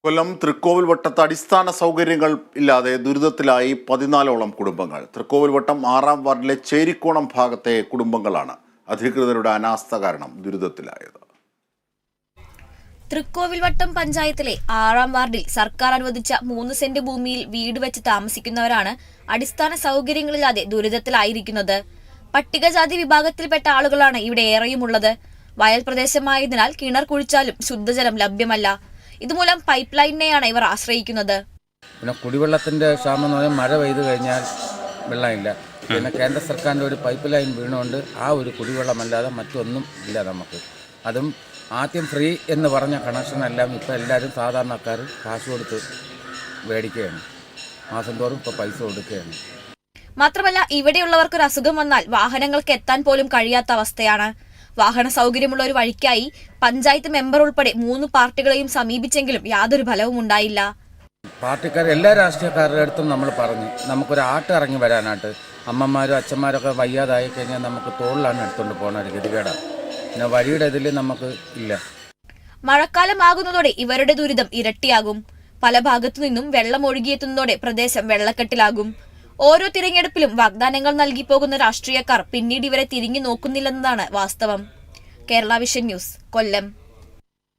കൊല്ലം തൃക്കോവിൽവട്ടത്ത് അടിസ്ഥാന സൗകര്യങ്ങൾ ഇല്ലാതെ ദുരിതത്തിലായി 14ഓളം കുടുംബങ്ങൾ. തൃക്കോവിൽവട്ടം 6-ാം വാർഡിലെ ചേരിക്കോണം ഭാഗത്തെ കുടുംബങ്ങളാണ് അധികൃതരുടെ അനാസ്ഥ കാരണം ദുരിതത്തിലായത്. തൃക്കോവിൽവട്ടം പഞ്ചായത്തിലെ 6-ാം വാർഡിൽ സർക്കാർ അനുവദിച്ച 3 സെന്റ് ഭൂമിയിൽ വീട് വെച്ച് താമസിക്കുന്നവരാണ് അടിസ്ഥാന സൗകര്യങ്ങളില്ലാതെ ദുരിതത്തിലായിരിക്കുന്നത്. പട്ടികജാതി വിഭാഗത്തിൽപ്പെട്ട ആളുകളാണ് ഇവിടെ ഏറെയുമുള്ളത്. വയൽ പ്രദേശമായതിനാൽ കിണർ കുഴിച്ചാലും ശുദ്ധജലം ലഭ്യമല്ല. ഇതുമൂലം പൈപ്പ് ലൈനിനെയാണ് ഇവർ ആശ്രയിക്കുന്നത്. പിന്നെ കുടിവെള്ളത്തിന്റെ ക്ഷാമം എന്ന് പറഞ്ഞാൽ മഴ പെയ്തു കഴിഞ്ഞാൽ വെള്ളമില്ല. പിന്നെ കേന്ദ്ര സർക്കാരിൻ്റെ ഒരു പൈപ്പ് ലൈൻ വീണുകൊണ്ട് ആ ഒരു കുടിവെള്ളമല്ലാതെ മറ്റൊന്നും ഇല്ല നമുക്ക്. അതും ആദ്യം ഫ്രീ എന്ന് പറഞ്ഞ കണക്ഷനെല്ലാം ഇപ്പോൾ എല്ലാവരും സാധാരണക്കാർ കാശ് കൊടുത്ത് മേടിക്കുകയാണ്. മാസം തോറും ഇപ്പോൾ പൈസ കൊടുക്കുകയാണ്. മാത്രമല്ല ഇവിടെയുള്ളവർക്കൊരു അസുഖം വന്നാൽ വാഹനങ്ങൾക്ക് എത്താൻ പോലും കഴിയാത്ത അവസ്ഥയാണ്. വാഹന സൗകര്യമുള്ള ഒരു വഴിക്കായി പഞ്ചായത്ത് മെമ്പർ ഉൾപ്പെടെ 3 പാർട്ടികളെയും സമീപിച്ചെങ്കിലും യാതൊരു ഫലവും ഉണ്ടായില്ല. പാർട്ടിക്കാർ എല്ലാ രാഷ്ട്രീയക്കാരുടെ അടുത്തും നമ്മൾ പറഞ്ഞു നമുക്കൊരു ആട്ട് ഇറങ്ങി വരാനായിട്ട്. അമ്മമാരും അച്ഛന്മാരൊക്കെ വയ്യാതായി കഴിഞ്ഞാൽ നമുക്ക് തോളിലാണ് എടുത്തുകൊണ്ട് പോകുന്ന ഒരു ഗതികേടാണ്. പിന്നെ വഴിയുടെ ഇതിൽ നമുക്ക് ഇല്ല. മഴക്കാലമാകുന്നതോടെ ഇവരുടെ ദുരിതം ഇരട്ടിയാകും. പല ഭാഗത്തു നിന്നും വെള്ളം ഒഴുകിയെത്തുന്നതോടെ പ്രദേശം വെള്ളക്കെട്ടിലാകും. ഓരോ തിരഞ്ഞെടുപ്പിലും വാഗ്ദാനങ്ങൾ നൽകി പോകുന്ന രാഷ്ട്രീയക്കാർ പിന്നീട് ഇവരെ തിരിഞ്ഞു നോക്കുന്നില്ലെന്നതാണ് വാസ്തവം. കേരള വിഷൻ ന്യൂസ്, കൊല്ലം.